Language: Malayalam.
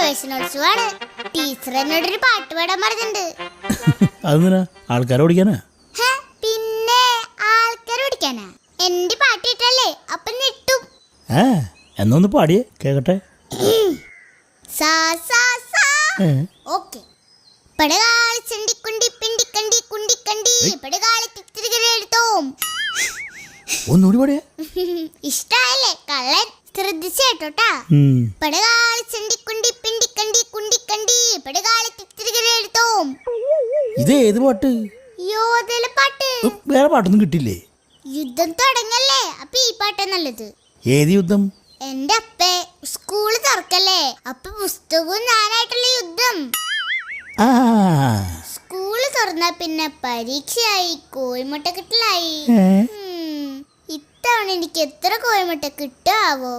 പ്രവേശനോത്സവമാണ്. ടീച്ചർ എന്നോടൊരു പാട്ട് പാടാൻ പറഞ്ഞിട്ടുണ്ട്. അതെന്തിനാ? ആൾക്കാരെ ഓടിക്കാനാ? പിന്നെ ആൾക്കാരെ ഓടിക്കാനാ? എന്റെ പാട്ട് ഇട്ടല്ലേ അപ്പം ഞെട്ടും. എന്നൊന്ന് പാടിയേ കേക്കട്ടെ. സാ സാ സാ. ഓക്കേ. പടകാളി ചണ്ടിക്കുണ്ടി പിണ്ടിക്കണ്ടി കുണ്ടിക്കണ്ടി പടകാളി തിരികെടുത്തോം. ഒന്നുകൂടി പാടിയേ. ഇഷ്ടായല്ലേ കള്ളൻ? ശ്രദ്ധിച്ചേട്ടോട്ടാ. പടകാളി ചണ്ടിക്കുണ്ടി പിണ്ടിക്കണ്ടി കുണ്ടിക്കണ്ടി പടകാളി തിരികെടുത്തോം. ഇത് ഏത് പാട്ട്? യോധല പാട്ട്. വേറെ പാട്ടൊന്നും കിട്ടില്ലേ? യുദ്ധം തുടങ്ങല്ലേ, അപ്പൊ ഈ പാട്ടാ നല്ലത്. ഏത് യുദ്ധം? എന്റെ അപ്പേ, സ്കൂള് തുറക്കല്ലേ, അപ്പൊ പുസ്തകവും ഞാനായിട്ടുള്ള യുദ്ധം. സ്കൂള് തുറന്ന പിന്നെ പരീക്ഷയായി, കോഴിമുട്ട കിട്ടലായി. ഇത്തവണ എനിക്ക് എത്ര കോഴിമുട്ട കിട്ടാവോ?